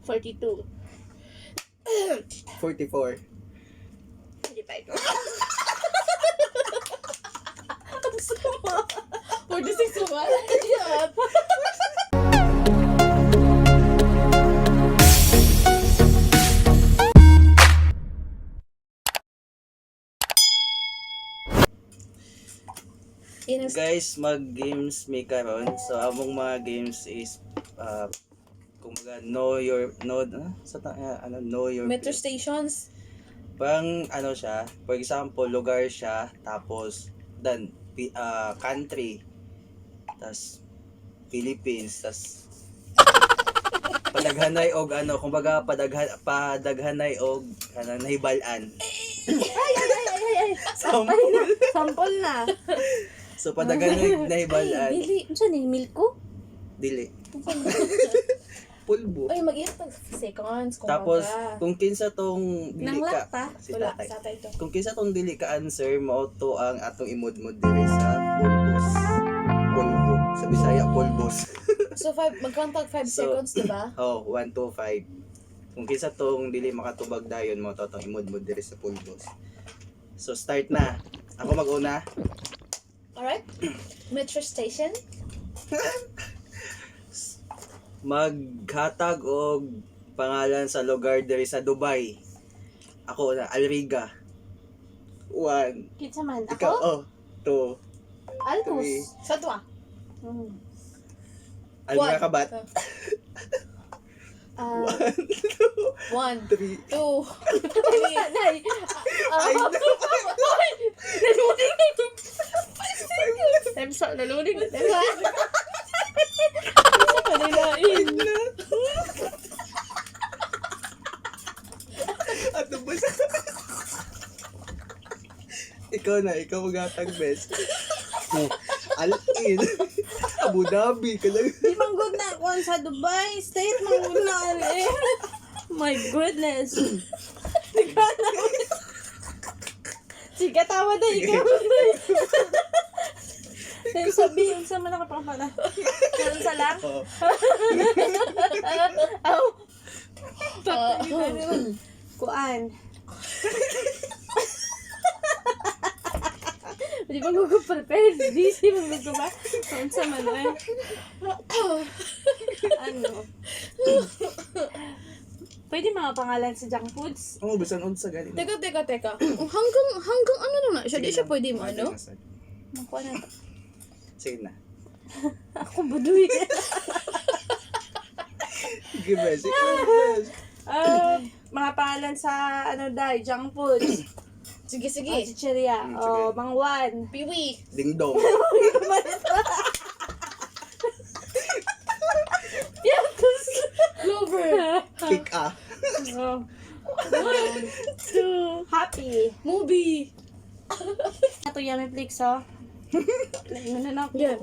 42. 44. 45. Ang sama. 46 naman. Yan. Guys, mag-games may karon. So among mga games is kumbaga know your Metro place. stations. Parang ano siya, for example, lugar siya, tapos country, tas Philippines, tas padaghanay og ano, kumbaga padaghanay og nahibalan. Ay. Sample. Sample na. So padaghanay nahibalan. Ay, Billy. Ano siya ni? Milko? Dili. Pulbo. Ay, mag-ihat tag seconds. Kung Tapos baga. kung kinsa tong dili Nanglat ka, ta? si Wala, tatay. sa tatay to. Kung kinsa tong dili ka answer, mao to ang atong imod-mod diri sa pulbos. Pulbo. Sa Bisaya pulbos. So, mag-count 5 So, seconds, diba? Oh, 1 2 5. Kung kinsa tong dili makatubag dayon, mao to tong imod-mod diri sa pulbos. So start na. Ako mag-una. Alright? Metro station. Maghatag og pangalan sa lugar diri sa Dubai. Ako na, Alriga. 1. Kitsa man. Ikaw, Ako? 2. Altus. Sa tuwa. Alriga Kabat. 1, 1, 3. 2, 3. Nay. Ay, Naluling. Diba? Isa pa nilain. Ato ba sa... Ikaw maghatag best. Alin. Abu Dhabi ka lang. Di manggod na ako sa Dubai. State manggod na eh. My goodness. Sige, tawa na ikaw. Sabihin sa mga nakapapala. Ganun sa lang? Oh. Kuan. Di ba prepare? Di ba ba? Kuan sa man eh. Ano? Pwede mga pangalan sa junk foods? Oo, bisan unsa ganito. Teka. Hanggang ano lang na siya. Di siya pwede mo, ano? Makuha na to. Sige na. Ako baduy. Sige best. Mga pangalan sa junk foods. Sige. Chicheria. Sige. Mangwan. Piwi. Ding dong. Clover. Kick ah. Oh. 2. Happy. Movie. Ito yummy flakes, oh. Laingan na ako. Yan.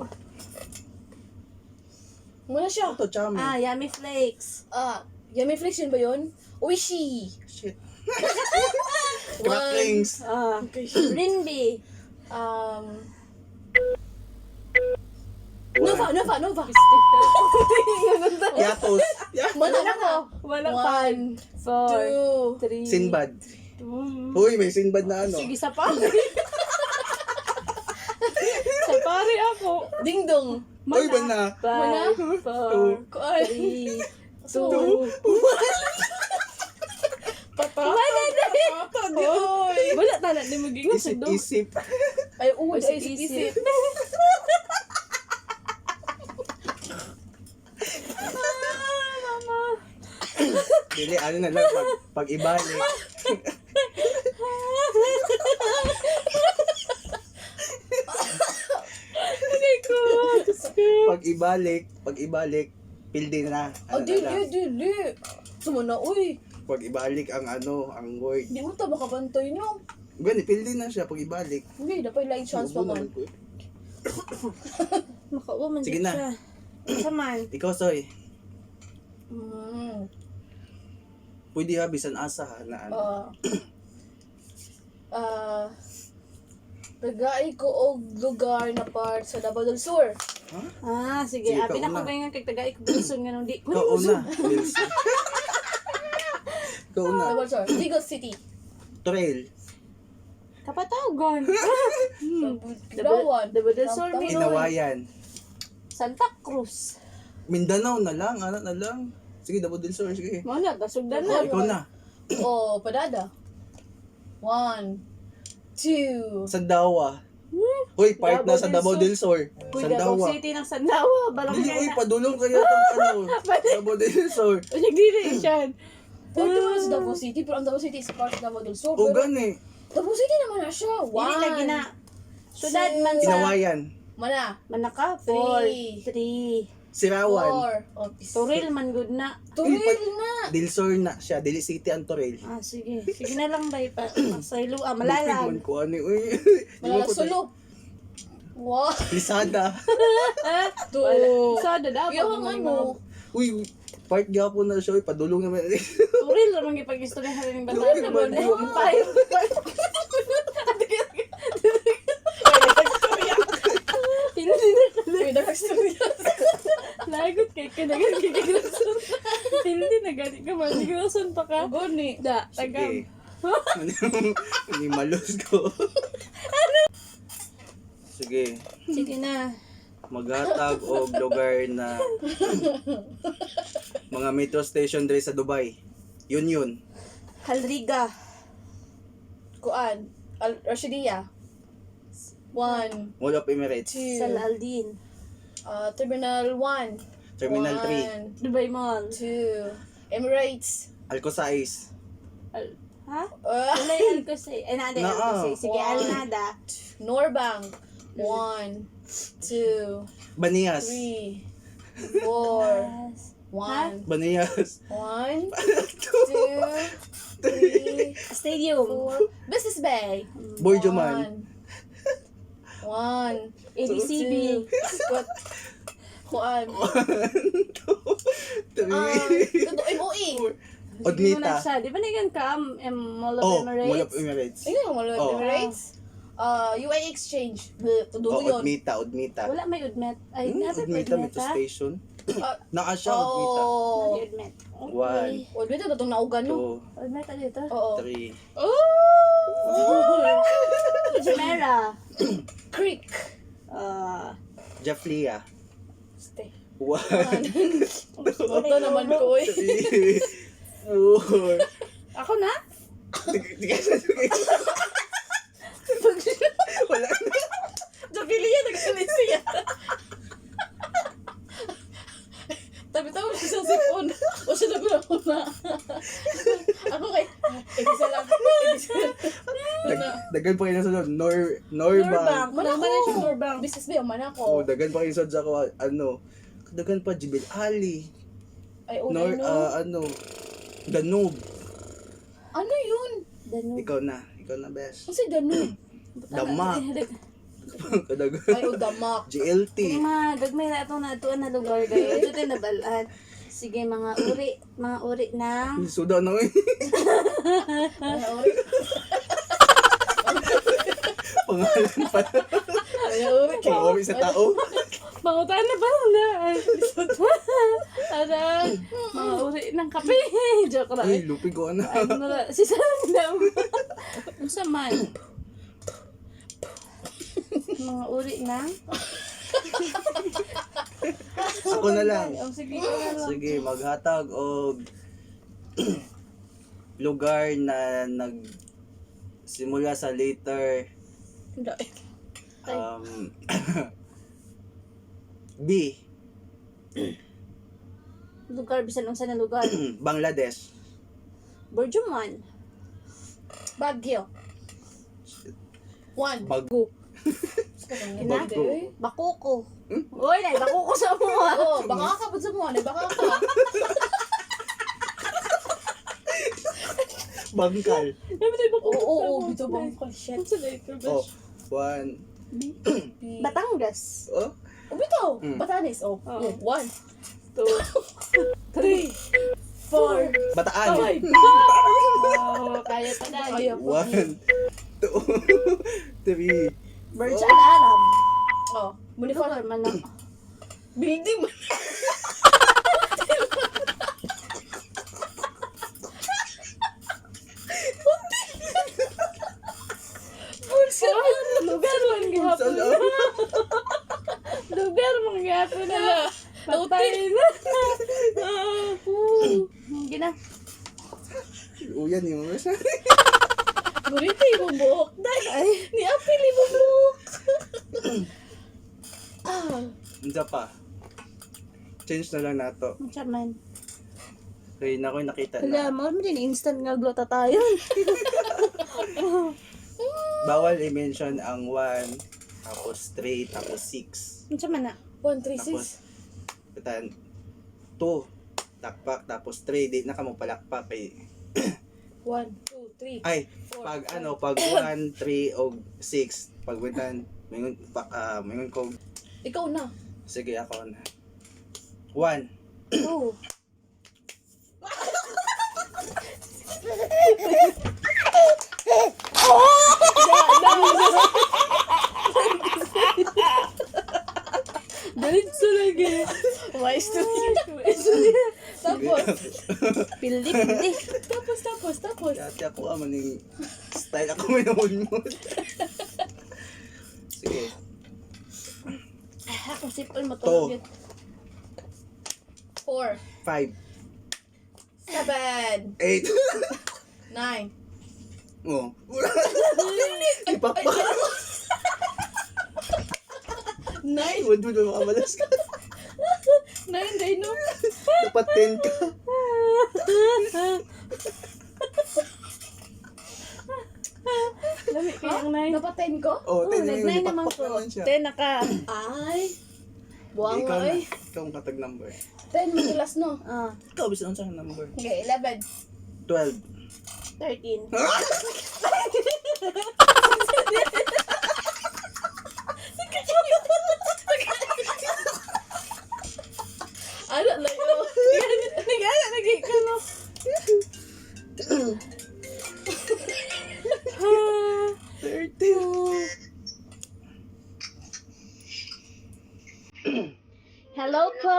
Muna siya. Ito, chami. Yummy flakes. Yummy Flakes yun ba yun? Oishi. Shit. Cracklings. Okay. Lindy. Nova. Yatos. Mana ako. Wala pa. 1, 4, 2. 3. Sinbad. 2. Huy, may Sinbad na ano. Sige, sa pare. Sa pare ako. Ding dong. Uy, ba na? 5, 4, Kuan. 3, 2. Wala na. Wala tanan di maging Isip. Ay, Isip. Dili, ano na lang, pag ibalik. Pag ibalik, pildi na. Ano na lang. Dili. Sumuna, uy. Pag ibalik ang word. Di mo ta makabantay no. Gani, pildi na siya pag ibalik. Hindi, dapat light chance pa man. Makauwa man Sige dito na. siya. Isa man. Ikaw, Soy. Mm. Pwede ha, bisan asa ha, na ano. Tagay ko og lugar na part sa Davao del Sur. Sige. Sige, Abi na ikaw ko una. ganyan kay tagay ko bulson nga nung di. Ikaw una, Wilson. Ikaw na. Double source. Legal City. Trail. Kapatagan. Bulawan. Double Sur, Tamtama. Inawayan. Santa Cruz. Mindanao na lang, anak na lang. Sige, Double del Sur, sige. Mana, tasugdan Oh, na. ikaw na. Oh, Padada. 1, 2. Sandawa. Uy, part na sa Davao del Sur. Uy, Davao Sandawa. City ng Sandawa. Balang Dili, kaya uy, na. padulong kayo itong ano. Davao del Sur. Nagdili siya. Pwede mo sa Davao City, pero ang Davao City is part of Davao del Sur. O, Pero gani. Davao City naman na siya. Dili lagi na. 1. Sudad man sa Inawayan. Mana? Manaka. 3. 3. Sirawan. 4. Oh, Turil man good na. Turil Uy, na. Del Sur na siya. Dili City ang Toril. Ah, sige. Sige na lang, bay. Sa ilo, Man malalag. ko ano, uy. Di mo Malala ko solo. Wow. Lisada. To. Sa dada. Yung ano. Uy, part gapon na siya. Uy, padulong naman. Turil naman ipag-istorya sa rin Turil bantaan. naman, di mo Tayo. May nag-experience. Lagot kay kanagan kay Grason. Hindi na gani ka man. Grason pa ka. Gani. Da, tagam. Sige. Hindi malos ko. Sige. Sige na. Maghatag og lugar na mga metro station diri sa Dubai. Yun. Halriga. Kuan. Rashidia. 1. Mall of Emirates. Sal Aldin. Terminal 1. Terminal 3. Dubai Mall. 2. Emirates. Alcosais. Ha? Uh, Wala yung Alcosay. Ay, nada yung Naa. Alcosay. Sige, Wow. Alnada. Norbank. 1, 2, Banias. 3, 4, Yes. 1, Banias. 1, 2, 3, Stadium. 4. Business Bay. Borjoman. 1, ABCB. Scott. Kuan. 1, 2, 3. Ito, MOE. Odmita. Di ba nagan ka? Mall of Oh, Emirates? Mall of Emirates. Ayun yung mga Oh. Emirates. UAE Exchange. Tudo Oh, yun. Odmita. Wala may Udmet. Ay, nasa Odmita metro station. Naa siya, Odmita. Oh. May Udmet. One. O, dito itong naugan no? 2, Udmet ka dito. Oo. 3. Oh! Jumeirah. Creek. Jaflia. Stay. 1, Ito naman ko eh. 3, 4. Ako na? Di ka sa wala na. Jabilia, nagsalit siya. Tabi-tabi siya sa sipon. O siya naman ako na. Ako kay, isa lang. Dagan pa kayo na sunod. Norbank. Norbank. Naman na siya Norbank. Business ba yung man Oh, ako? dagan pa kayo sa ko ano. Dagan pa Jibil Ali. Ay, unay no. Ano. Danube. Ano yun? Danube. Ikaw na, best. Kasi Danube. Damak. Kadagan. Ay, o Damak. GLT. Mga gagmay na itong natuan na lugar kayo. Ito din nabalaan. Sige, mga uri ng... Suda na eh. Ay, ori. Pangalan pa. Ay, ori. Pang-ori sa tao. Pangutan na ba na? Ada, mga uri ng kape. Joke lang. Ay, lupi ko ano. Ano na, si Sarang daw. Ang saman. Mga uri ng... Ako na lang. Oh, sige, ko na lang. Sige, maghatag og lugar na simula sa letter B. Lugar, bisan unsa na lugar. Bangladesh. Borjuman. Baguio. 1. Bago. Kina? Bago. Bakuko. Uy, nay, bakuko sa mo. Oo, baka ka pa sa mga. Baka ka. Bangkal. Dapat ay bakuko sa Oo, mo. bito bang call shit. Unsa na ito, Oh, besh? 1. Batangas. Oh, O, bito. Mm. Batanes. Oh, Oo. 1, 2, 3, 4. Bataan. 5. Oh, kaya pa na. Kaya pa. 1, 2, 3. Burj Al Arab. Oh, Munifar. Lugar man na. Building man. Gina. Uyan yung mga siya. Burito yung buhok. Dahil, ni Apil yung buhok. Hindi pa. Change na lang nato. Ang chaman. Kaya na ko nakita Hala, na. mo din instant nga glota tayo. Bawal i-mention ang 1, tapos 3, tapos 6. Ang chaman na. 1, 3, Tapos, 6. 2, takpak, tapos 3, di na ka mo palakpak. 1, 2, 3. Ay, pag 1, 3, o 6, pag wintan, mingon ko, Ikaw na. sige ako na. 1, 2. Diretso lagi. Wise to Tapos, Pildi. tapos. Kati ako maning style ako minumulmul. Sige. Akong sipon mo To. to. 4, 5, 7, 8. 9. Oh. Ipakpak. 9. Huwag mo na makamalas ka. 9, day no. Dapat 10 ka. Lami kayang nai. Dapat 10 ko? Oh, 10 na yun. Nag-9 naman Ipakpak ko. naman siya. 10 na ka. Ay. Buwang Ikaw na. ay. Ikaw ang katag number. 10, matulas no. Ikaw, bisa ang sa'yo number. Okay, 11. 12. 13. Ano lang yun? Nagay ka no. Ah, 13. Hello po!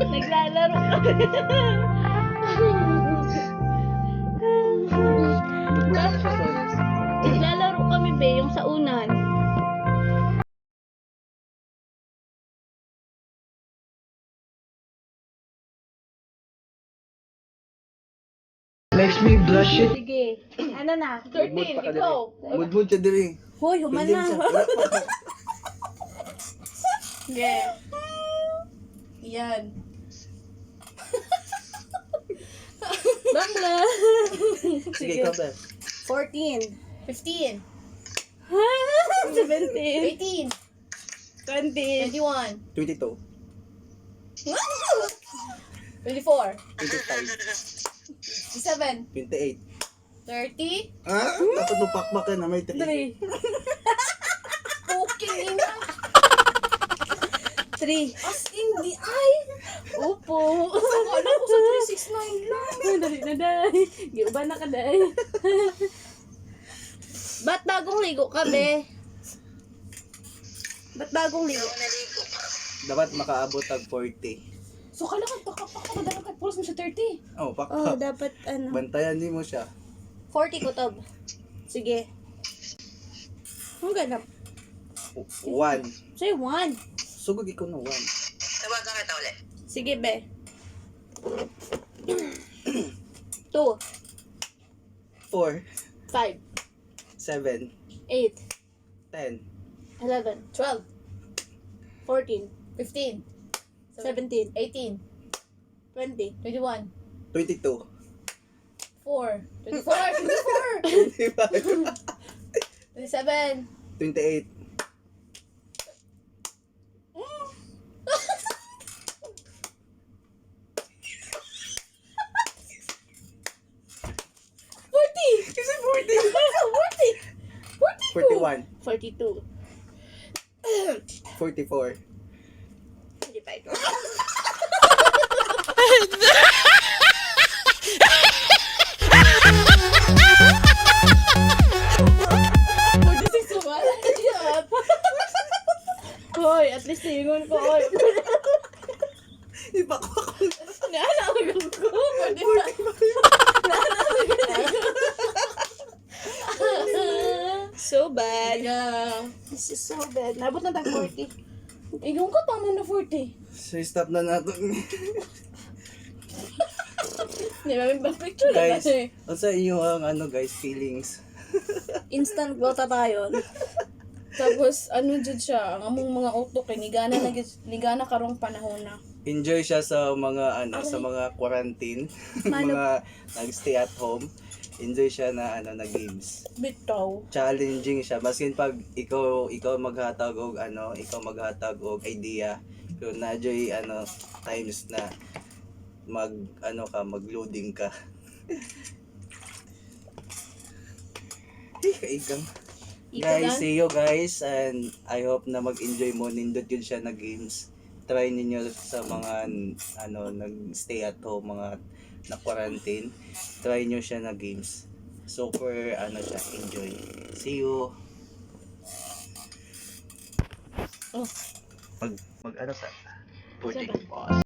Naglalaro kami. Naglalaro kami be, yung sa unan. Makes me blush it. Sige. Ano na? 13, pa ka ikaw. Mudmud siya diri. Hoy, human Hindi na. siya. Wala pa. Yeah. Yan. Bakla. Sige, ikaw ba? 14. 15, 17. 18, 20. 21, 22. 24, 25. 27, 28. 30. Ah? Dapat mo pakbakan na may 3. 3. Okay na. 3. As in the eye. Upo. Akala ko sa 369 lang. Dali na dali. Giuban na ka dali. Ba't bagong ligo ka, be? Ba't bagong ligo? Dapat makaabot tag 40. So kailangan pakapakadalang kay Pulse mo sa 30. Oh, Oh, pakpak. dapat ano. Bantayan din mo siya. 40 kutob. Sige. Ang ganap. 1. Say 1. Sugod ikaw na 1. Tawagan kita ulit. Sige, be. 2. 4. 5. 7. 8. 10. 11. 12, 14. 15, 17. 18, 20. 21, 22. 4, 24, 25. 27, 28. 40. Kasi 40. 41. 42. 44. 45. Hoy, at least tingon ko. Hoy. Ipakpak ko. Naalala ko. So bad. Yeah. This is so bad. Nabot na tag 40. Igong ko tama na 40. So stop na nato. Hindi namin ba picture na Guys, kasi. unsa inyong ano guys, feelings? Instant bota tayo. Tapos ano jud siya, ang among mga utok kay nigana karong panahon na. Enjoy siya sa mga ano, sa mga quarantine, mga nagstay at home. Enjoy siya na ano na games. Bitaw. Challenging siya maskin pag ikaw maghatag og ano, ikaw maghatag og idea. Kung na-joy ano times na mag-loading ka. Kaigang. Guys, see you guys and I hope na mag-enjoy mo nindot yun siya na games. Try ninyo sa mga nag-stay at home, mga na-quarantine. Try nyo siya na games. Super siya, enjoy. See you. Oh. Mag sa putting boss.